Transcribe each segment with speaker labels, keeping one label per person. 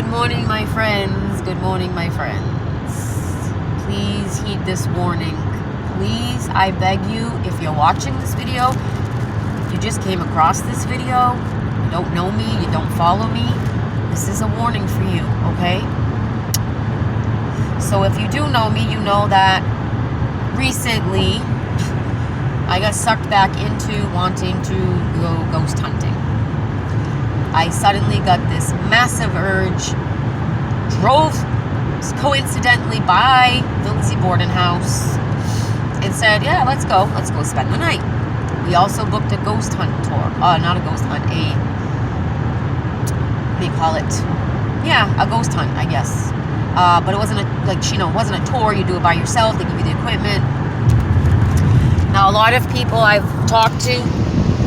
Speaker 1: Good morning, my friends. Good morning, my friends. Please heed this warning. Please, I beg you, if you're watching this video, you just came across this video, you don't know me, you don't follow me, this is a warning for you, okay? So if you do know me, you know that recently I got sucked back into wanting to go ghost hunting. I suddenly got this massive urge, drove coincidentally by the Lizzie Borden house and said, yeah, let's go spend the night. We also booked a ghost hunt tour. Not a ghost hunt, what do you call it? Yeah, a ghost hunt, I guess. But it wasn't it wasn't a tour. You do it by yourself. They give you the equipment. Now, a lot of people I've talked to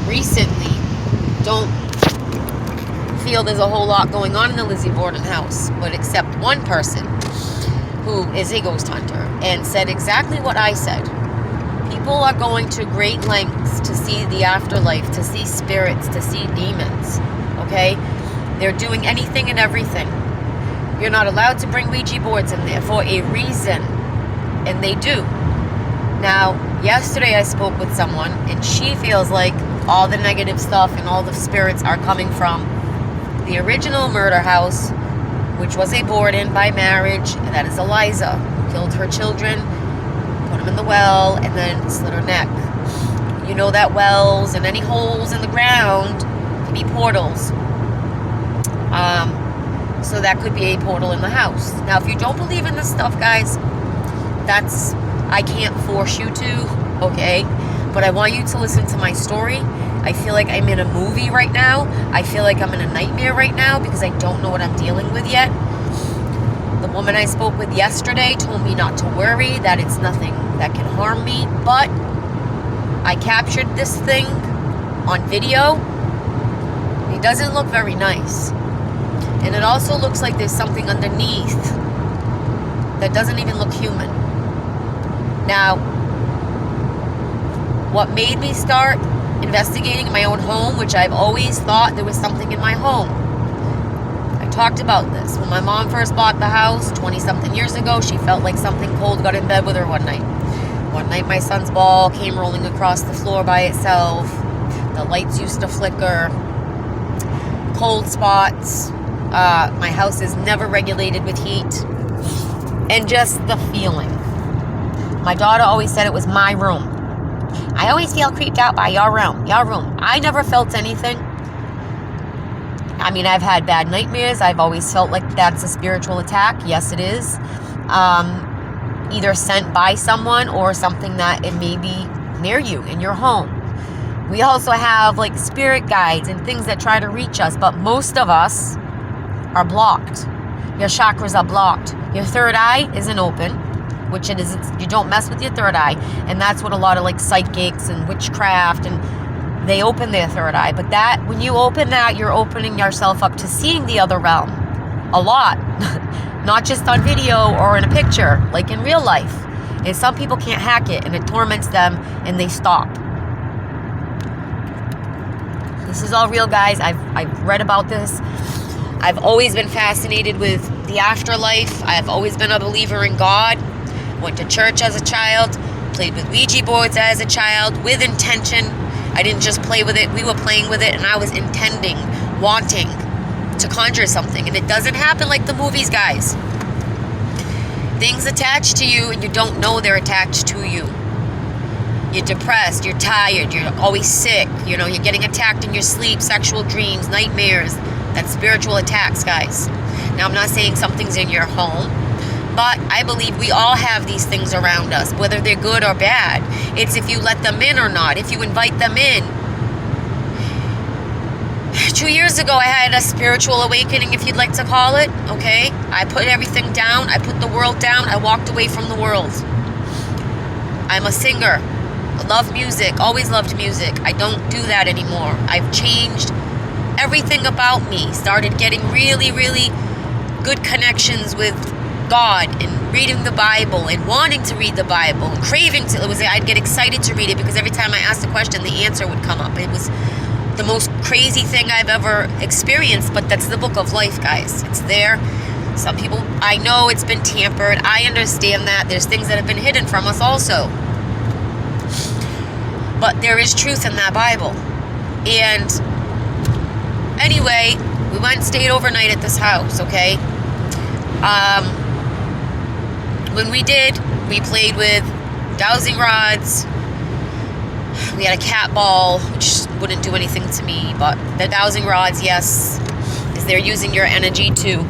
Speaker 1: recently don't feel there's a whole lot going on in the Lizzie Borden house, but except one person who is a ghost hunter and said exactly what I said. People are going to great lengths to see the afterlife, to see spirits, to see demons, okay? They're doing anything and everything. You're not allowed to bring Ouija boards in there for a reason, and they do. Now, yesterday I spoke with someone, and she feels like all the negative stuff and all the spirits are coming from the original murder house, which was a Borden by marriage, and that is Eliza, who killed her children, put them in the well, and then slit her neck. You know that wells and any holes in the ground can be portals. So that could be a portal in the house. Now, if you don't believe in this stuff, guys, I can't force you to, okay? But I want you to listen to my story. I feel like I'm in a movie right now. I feel like I'm in a nightmare right now because I don't know what I'm dealing with yet. The woman I spoke with yesterday told me not to worry, that it's nothing that can harm me. But I captured this thing on video. It doesn't look very nice. And it also looks like there's something underneath that doesn't even look human. Now, what made me start investigating my own home, which I've always thought there was something in my home. I talked about this. When my mom first bought the house 20-something years ago, she felt like something cold got in bed with her one night. One night my son's ball came rolling across the floor by itself. The lights used to flicker. Cold spots. My house is never regulated with heat. And just the feeling. My daughter always said it was my room. I always feel creeped out by your room. I never felt anything. I mean, I've had bad nightmares. I've always felt like that's a spiritual attack. Yes, it is. Either sent by someone or something that it may be near you in your home. We also have like spirit guides and things that try to reach us, but most of us are blocked. Your chakras are blocked. Your third eye isn't open, which it is. You don't mess with your third eye, and that's what a lot of like psychics and witchcraft, and they open their third eye. But that, when you open that, you're opening yourself up to seeing the other realm a lot, not just on video or in a picture, like in real life. And some people can't hack it, and it torments them, and they stop. This is all real, guys. I've read about this. I've always been fascinated with the afterlife. I've always been a believer in God. Went to church as a child, played with Ouija boards as a child with intention. I didn't just play with it, we were playing with it, and I was intending, wanting to conjure something. And it doesn't happen like the movies, guys. Things attach to you and you don't know they're attached to you. You're depressed, you're tired, you're always sick, you're getting attacked in your sleep, sexual dreams, nightmares. That's spiritual attacks, guys. Now, I'm not saying something's in your home, but I believe we all have these things around us, whether they're good or bad. It's if you let them in or not, if you invite them in. 2 years ago, I had a spiritual awakening, if you'd like to call it, okay? I put everything down. I put the world down. I walked away from the world. I'm a singer. I love music. Always loved music. I don't do that anymore. I've changed everything about me. Started getting really, really good connections with God and reading the Bible and wanting to read the Bible and craving to. I'd get excited to read it because every time I asked a question, the answer would come up. It was the most crazy thing I've ever experienced, but that's the book of life, guys. It's there. Some people, I know it's been tampered. I understand that. There's things that have been hidden from us also. But there is truth in that Bible. And anyway, we went and stayed overnight at this house, okay? When we did, we played with dowsing rods. We had a cat ball, which wouldn't do anything to me, but the dowsing rods, yes, is they're using your energy to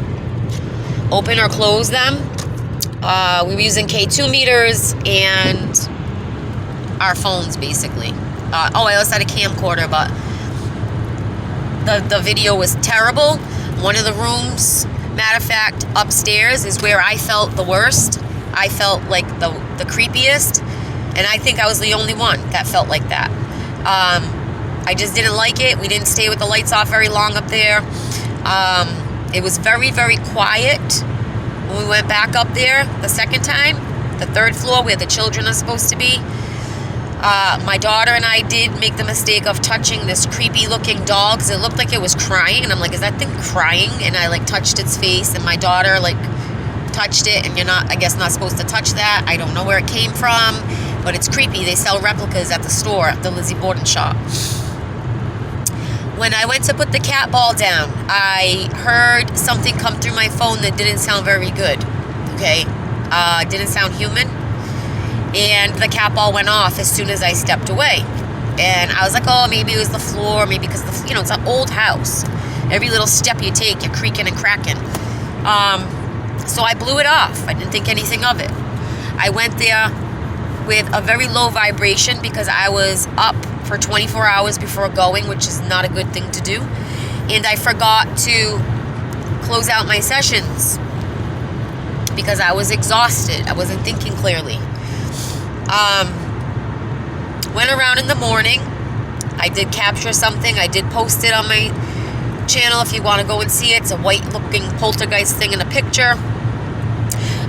Speaker 1: open or close them. We were using K2 meters and our phones, basically. I also had a camcorder, but the video was terrible. One of the rooms, matter of fact, upstairs is where I felt the worst. I felt like the creepiest, and I think I was the only one that felt like that. I just didn't like it. We didn't stay with the lights off very long up there. It was very, very quiet when we went back up there the second time, the third floor where the children are supposed to be. My daughter and I did make the mistake of touching this creepy looking dog because it looked like it was crying, and I'm like, is that thing crying? And I like touched its face, and my daughter like touched it, and you're not, I guess, not supposed to touch that. I don't know where it came from, but it's creepy. They sell replicas at the store, at the Lizzie borden shop. When I went to put the cat ball down, I heard something come through my phone that didn't sound very good, okay? Didn't sound human. And the cat ball went off as soon as I stepped away. And I was like, oh, maybe it was the floor, maybe because, it's an old house. Every little step you take, you're creaking and cracking. So I blew it off. I didn't think anything of it. I went there with a very low vibration because I was up for 24 hours before going, which is not a good thing to do. And I forgot to close out my sessions because I was exhausted. I wasn't thinking clearly. Went around in the morning. I did capture something. I did post it on my channel if you want to go and see it. It's a white looking poltergeist thing in a picture.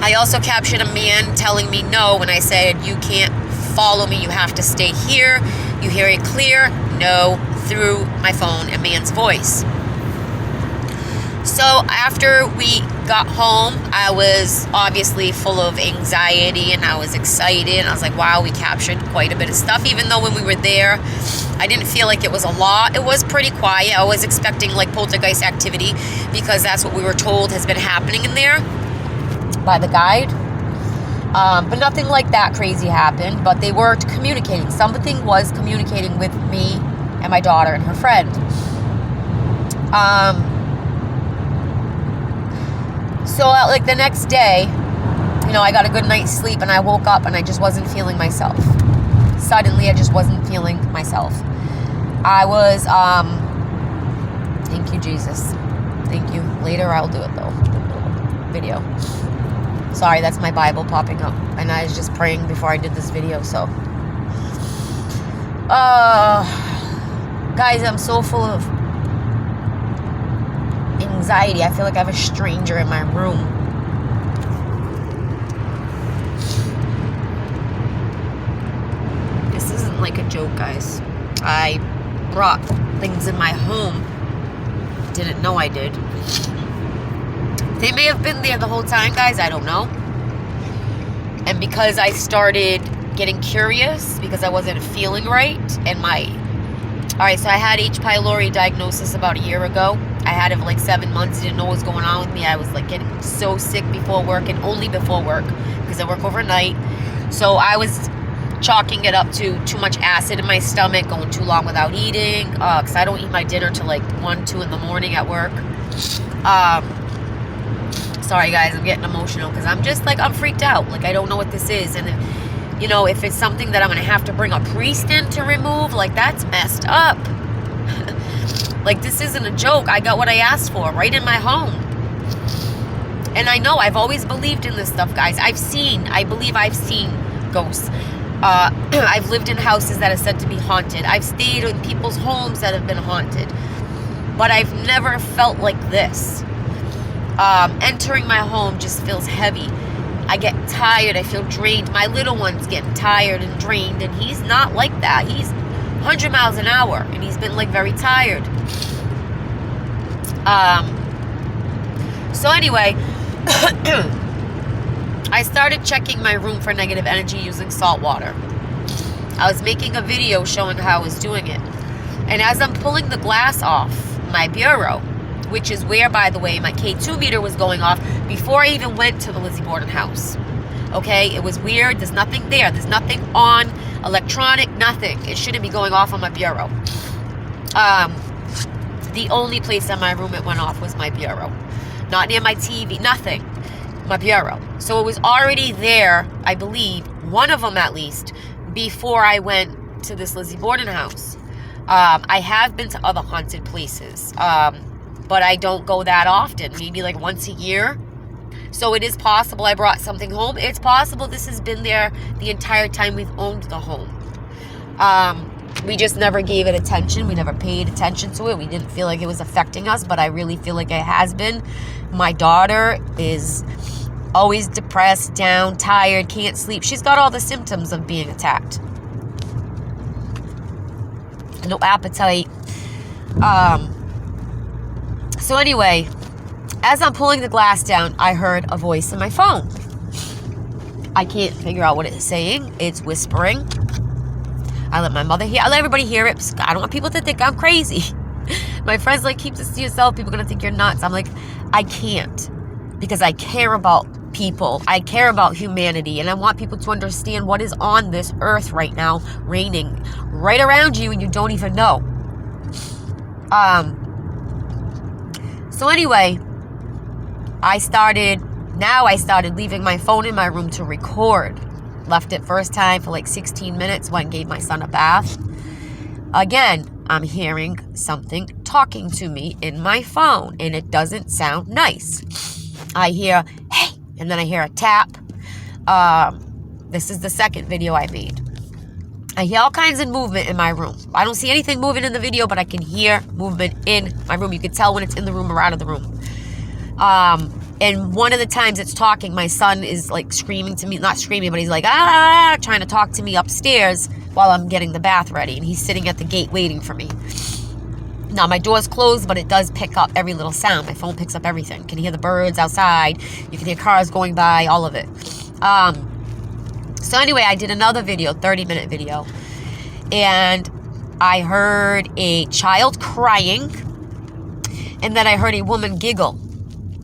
Speaker 1: I also captured a man telling me no when I said, you can't follow me, you have to stay here. You hear it clear, no, through my phone, a man's voice. So after we got home, I was obviously full of anxiety and I was excited. I was like, wow, we captured quite a bit of stuff. Even though when we were there, I didn't feel like it was a lot. It was pretty quiet. I was expecting like poltergeist activity because that's what we were told has been happening in there by the guide. But nothing like that crazy happened. But they were communicating. Something was communicating with me and my daughter and her friend. So like the next day, I got a good night's sleep and I woke up and I just wasn't feeling myself. Suddenly, I just wasn't feeling myself. I was, thank you, Jesus. Thank you. Later, I'll do it though, the video. Sorry, that's my Bible popping up. And I was just praying before I did this video, so. Guys, I'm so full of anxiety. I feel like I have a stranger in my room. This isn't like a joke, guys. I brought things in my home. Didn't know I did. They may have been there the whole time, guys. I don't know. And because I started getting curious, because I wasn't feeling right, and alright, so I had H. pylori diagnosis about a year ago. I had it for like 7 months. Didn't know what was going on with me. I was like getting so sick before work and only before work because I work overnight. So I was chalking it up to too much acid in my stomach, going too long without eating, because I don't eat my dinner till like 1, 2 in the morning at work. Sorry guys, I'm getting emotional because I'm just like, I'm freaked out. Like I don't know what this is. And if it's something that I'm going to have to bring a priest in to remove, like that's messed up. Like this isn't a joke. I got what I asked for right in my home. And I know I've always believed in this stuff, guys. I believe I've seen ghosts. I've lived in houses that are said to be haunted. I've stayed in people's homes that have been haunted. But I've never felt like this. Entering my home just feels heavy. I get tired. I feel drained. My little one's getting tired and drained, and he's not like that. 100 miles an hour, and he's been like very tired. So anyway, I started checking my room for negative energy using salt water. I was making a video showing how I was doing it. And as I'm pulling the glass off my bureau, which is where, by the way, my K2 meter was going off before I even went to the Lizzie Borden house. Okay, it was weird. There's nothing there. There's nothing on, electronic, nothing. It shouldn't be going off on my bureau. The only place in my room it went off was my bureau. Not near my TV, nothing. My bureau. So it was already there, I believe, one of them at least, before I went to this Lizzie Borden house. I have been to other haunted places, but I don't go that often, maybe like once a year. So it is possible I brought something home. It's possible this has been there the entire time we've owned the home. We just never gave it attention. We never paid attention to it. We didn't feel like it was affecting us, but I really feel like it has been. My daughter is always depressed, down, tired, can't sleep. She's got all the symptoms of being attacked. No appetite. So anyway, as I'm pulling the glass down, I heard a voice in my phone. I can't figure out what it's saying. It's whispering. I let my mother hear. I let everybody hear it. I don't want people to think I'm crazy. My friends like, keep this to yourself. People are going to think you're nuts. I'm like, I can't, because I care about people. I care about humanity, and I want people to understand what is on this earth right now, raining right around you, and you don't even know. So anyway, I started leaving my phone in my room to record. Left it first time for like 16 minutes, went and gave my son a bath. Again, I'm hearing something talking to me in my phone, and it doesn't sound nice. I hear, hey, and then I hear a tap. This is the second video I made. I hear all kinds of movement in my room. I don't see anything moving in the video, but I can hear movement in my room. You can tell when it's in the room or out of the room. And one of the times it's talking, my son is like screaming to me, not screaming, but he's like, trying to talk to me upstairs while I'm getting the bath ready. And he's sitting at the gate waiting for me. Now, my door's closed, but it does pick up every little sound. My phone picks up everything. You can hear the birds outside. You can hear cars going by, all of it. So anyway, I did another video, 30-minute video. And I heard a child crying. And then I heard a woman giggle.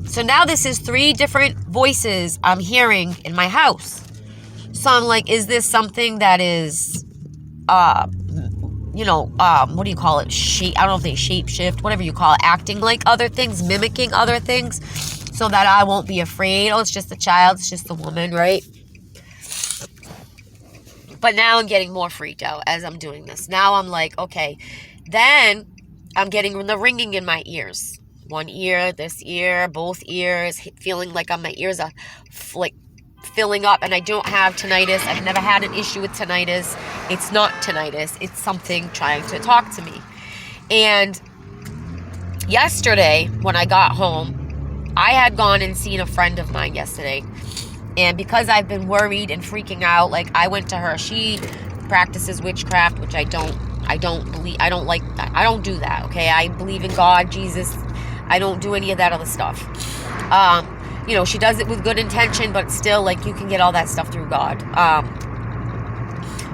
Speaker 1: So now this is 3 different voices I'm hearing in my house. So I'm like, is this something that is, what do you call it? I don't know if they shape shift, whatever you call it, acting like other things, mimicking other things, so that I won't be afraid. Oh, it's just a child, it's just a woman, right? But now I'm getting more freaked out as I'm doing this. Now I'm like, okay. Then I'm getting the ringing in my ears. One ear, this ear, both ears, feeling like my ears are like filling up, and I don't have tinnitus. I've never had an issue with tinnitus. It's not tinnitus. It's something trying to talk to me. And yesterday, when I got home, I had gone and seen a friend of mine yesterday. And because I've been worried and freaking out, like, I went to her. She practices witchcraft, which I don't do that, okay? I believe in God, Jesus. I don't do any of that other stuff. She does it with good intention, but still, like, you can get all that stuff through God.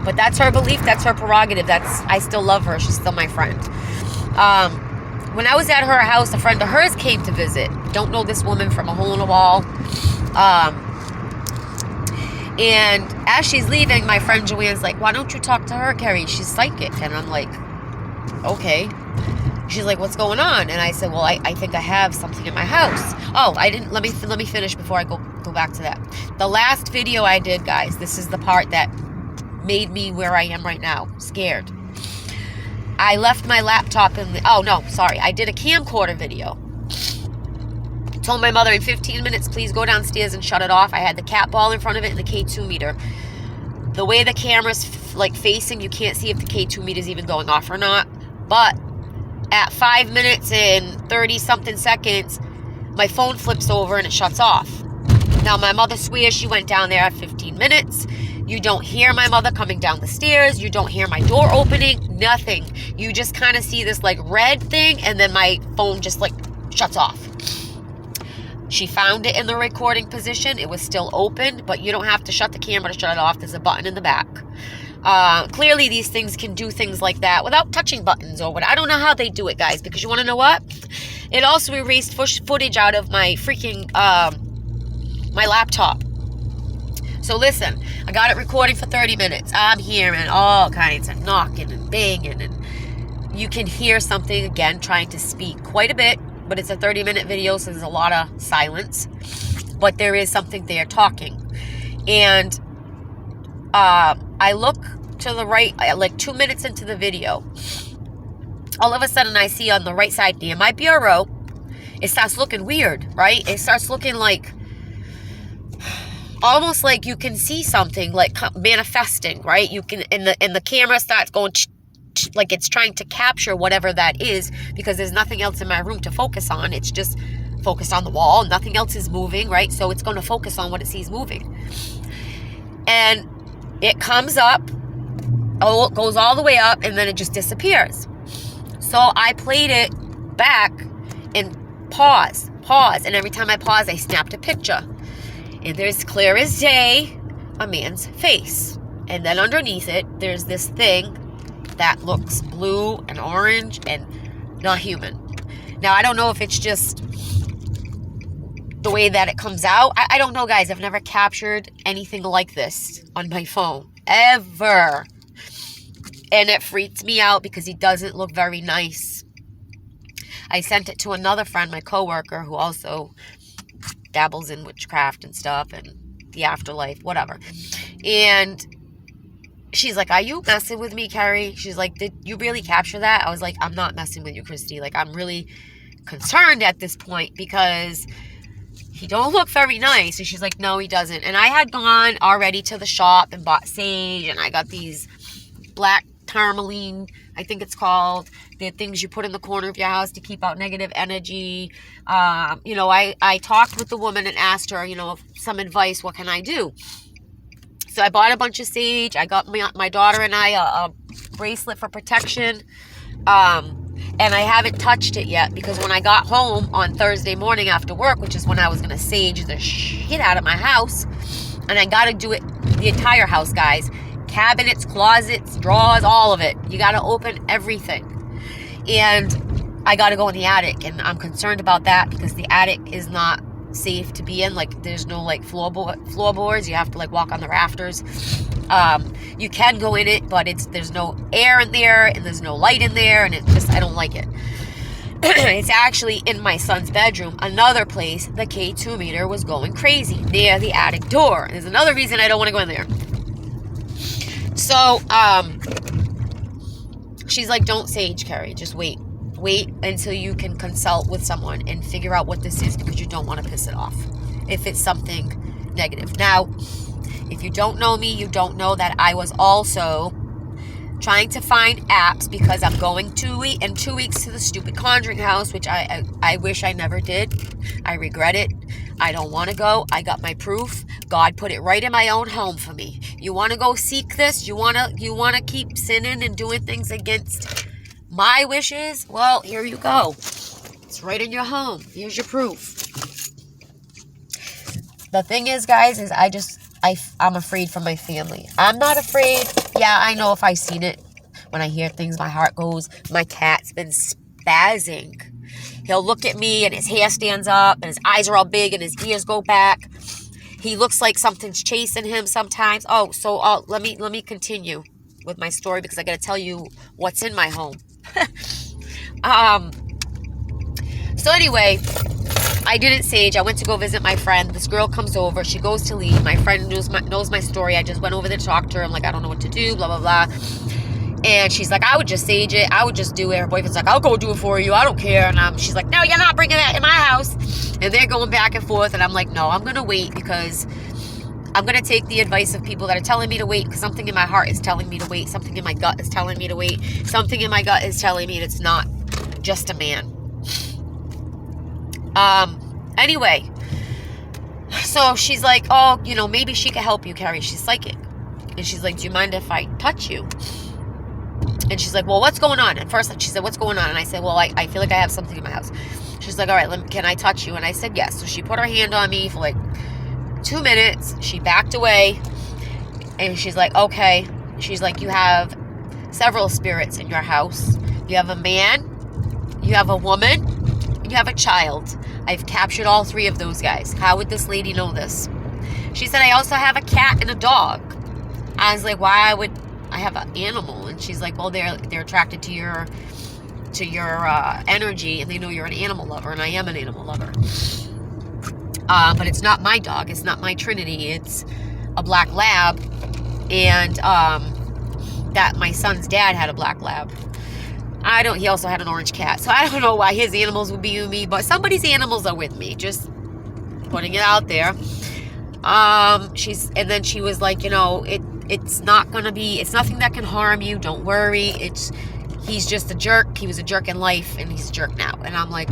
Speaker 1: But that's her belief. That's her prerogative. I still love her. She's still my friend. When I was at her house, a friend of hers came to visit. Don't know this woman from a hole in the wall. And as she's leaving, my friend Joanne's like, why don't you talk to her, Carrie? She's psychic. And I'm like, okay. She's like, what's going on? And I said, well, I think I have something in my house. Oh, I didn't. Let me finish before I go back to that. The last video I did, guys, this is the part that made me where I am right now, scared. I left my laptop in the, I did a camcorder video. Told my mother in 15 minutes, please go downstairs and shut it off. I had the cat ball in front of it and the K2 meter. The way the camera's facing, you can't see if the K2 meter is even going off or not. But at 5 minutes and 30 something seconds, my phone flips over and it shuts off. Now, my mother swears she went down there at 15 minutes, You don't hear my mother coming down the stairs. You don't hear my door opening. Nothing. You just kind of see this like red thing, and then my phone just like shuts off. She found it in the recording position. It was still open, but you don't have to shut the camera to shut it off. There's a button in the back. Clearly these things can do things like that without touching buttons or what. I don't know how they do it, guys, because you want to know what? It also erased footage out of my freaking, my laptop. So listen, I got it recording for 30 minutes. I'm hearing all kinds of knocking and banging, and you can hear something again trying to speak quite a bit, but it's a 30-minute video, so there's a lot of silence, but there is something there talking. And I look to the right, like 2 minutes into the video, all of a sudden I see on the right side near my bureau, it starts looking weird, right? It starts looking like, almost like you can see something like manifesting, right? You can, and the camera starts going like it's trying to capture whatever that is, because there's nothing else in my room to focus on. It's just focused on the wall. Nothing else is moving, right? So it's going to focus on what it sees moving. And it comes up, it goes all the way up, and then it just disappears. So I played it back and pause. And every time I pause, I snapped a picture. And there's clear as day a man's face. And then underneath it, there's this thing that looks blue and orange and not human. Now, I don't know if it's just the way that it comes out. I don't know, guys. I've never captured anything like this on my phone, ever. And it freaks me out because he doesn't look very nice. I sent it to another friend, my coworker, who also dabbles in witchcraft and stuff and the afterlife, whatever. And she's like, are you messing with me, Carrie? She's like, did you really capture that? I was like, I'm not messing with you, Christy. Like, I'm really concerned at this point because he don't look very nice. And she's like, no, he doesn't. And I had gone already to the shop and bought sage, and I got these black tourmaline, I think it's called. They're things you put in the corner of your house to keep out negative energy. I talked with the woman and asked her, some advice. What can I do? So I bought a bunch of sage. I got my daughter and I a bracelet for protection. And I haven't touched it yet because when I got home on Thursday morning after work, which is when I was going to sage the shit out of my house, and I got to do it, the entire house, guys. Cabinets, closets, drawers, all of it. You got to open everything. And I got to go in the attic, and I'm concerned about that because the attic is not safe to be in. Like, there's no like floorboards. You have to like walk on the rafters. You can go in it, but there's no air in there, and there's no light in there, and I don't like it. It's actually in my son's bedroom, another place the K2 meter was going crazy near the attic door. And there's another reason I don't want to go in there. So, she's like, don't sage, Carrie. Just wait. Wait until you can consult with someone and figure out what this is, because you don't want to piss it off if it's something negative. Now, if you don't know me, you don't know that I was also trying to find apps because I'm going in 2 weeks to the stupid conjuring house, which I wish I never did. I regret it. I don't want to go. I got my proof. God put it right in my own home for me. You want to go seek this? You want to keep sinning and doing things against my wishes? Well, here you go. It's right in your home. Here's your proof. The thing is, guys, is I'm afraid for my family. I'm not afraid. Yeah, I know if I seen it. When I hear things, my heart goes. My cat's been spazzing. He'll look at me and his hair stands up and his eyes are all big and his ears go back. He looks like something's chasing him sometimes. Oh, so let me continue with my story because I got to tell you what's in my home. So anyway, I didn't sage. I went to go visit my friend. This girl comes over. She goes to leave. My friend knows my story. I just went over there to talk to her. I'm like, I don't know what to do, blah, blah, blah. And she's like, I would just sage it. I would just do it. Her boyfriend's like, I'll go do it for you. I don't care. And she's like, no, you're not bringing that in my house. And they're going back and forth. And I'm like, no, I'm going to wait because I'm going to take the advice of people that are telling me to wait, because something in my heart is telling me to wait. Something in my gut is telling me to wait. Something in my gut is telling me it's not just a man. Anyway, so she's like, oh, maybe she could help you, Carrie. She's psychic. And she's like, do you mind if I touch you? And she's like, well, what's going on? And first she said, what's going on? And I said, well, I feel like I have something in my house. She's like, all right, can I touch you? And I said, yes. So she put her hand on me for like 2 minutes. She backed away. And she's like, okay. She's like, you have several spirits in your house. You have a man, you have a woman, and you have a child. I've captured all 3 of those guys. How would this lady know this? She said, I also have a cat and a dog. I was like, why would I have an animal? And she's like, well, they're attracted to your energy, and they know you're an animal lover, and I am an animal lover. But it's not my dog. It's not my Trinity. It's a black lab, and that my son's dad had a black lab. He also had an orange cat. So I don't know why his animals would be with me, but somebody's animals are with me. Just putting it out there. And then she was like, it's nothing that can harm you. Don't worry. He's just a jerk. He was a jerk in life, and he's a jerk now. And I'm like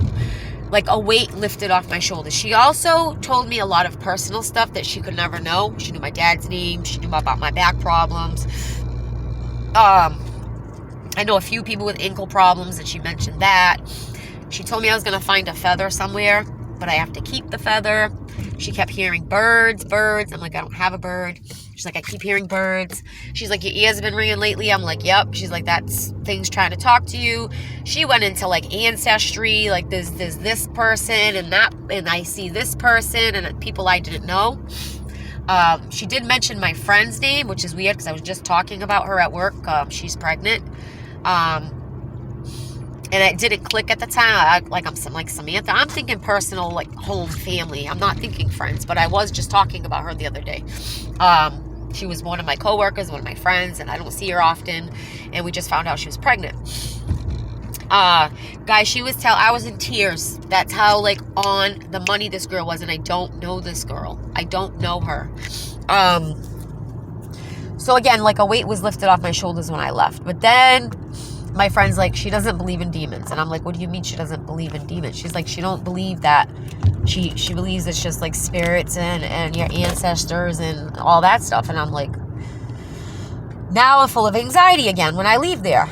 Speaker 1: a weight lifted off my shoulders. She also told me a lot of personal stuff that she could never know. She knew my dad's name. She knew about my back problems. I know a few people with ankle problems, and she mentioned that. She told me I was going to find a feather somewhere, but I have to keep the feather. She kept hearing birds. I'm like, I don't have a bird. She's like, I keep hearing birds. She's like, your ears have been ringing lately. I'm like, yep. She's like, that's things trying to talk to you. She went into like ancestry, like there's this person and that, and I see this person and people I didn't know. She did mention my friend's name, which is weird because I was just talking about her at work. She's pregnant. And it didn't click at the time. I'm like Samantha. I'm thinking personal, like home, family. I'm not thinking friends, but I was just talking about her the other day. She was one of my coworkers, one of my friends, and I don't see her often. And we just found out she was pregnant. Guys, I was in tears. That's how like on the money this girl was, and I don't know this girl. I don't know her. So again, like a weight was lifted off my shoulders when I left. But then my friend's like, she doesn't believe in demons. And I'm like, what do you mean she doesn't believe in demons? She's like, she don't believe that. She believes it's just like spirits and your ancestors and all that stuff. And I'm like, now I'm full of anxiety again when I leave there.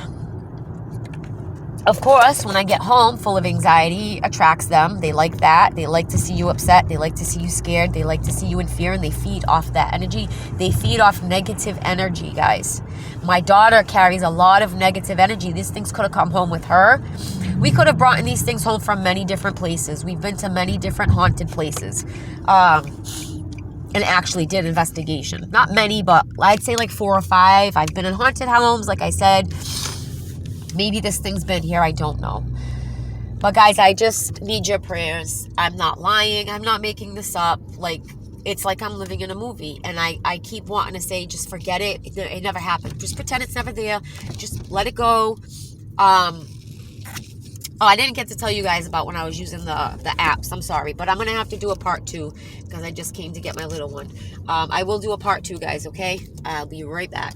Speaker 1: Of course, when I get home, full of anxiety attracts them. They like that. They like to see you upset. They like to see you scared. They like to see you in fear, and they feed off that energy. They feed off negative energy, guys. My daughter carries a lot of negative energy. These things could have come home with her. We could have brought in these things home from many different places. We've been to many different haunted places. And actually did investigation. Not many, but I'd say like 4 or 5. I've been in haunted homes, like I said. Maybe this thing's been here. I don't know. But guys, I just need your prayers. I'm not lying. I'm not making this up. Like, it's like I'm living in a movie. And I keep wanting to say, just forget it. It never happened. Just pretend it's never there. Just let it go. I didn't get to tell you guys about when I was using the apps. I'm sorry. But I'm going to have to do a part 2 because I just came to get my little one. I will do a part 2, guys, okay? I'll be right back.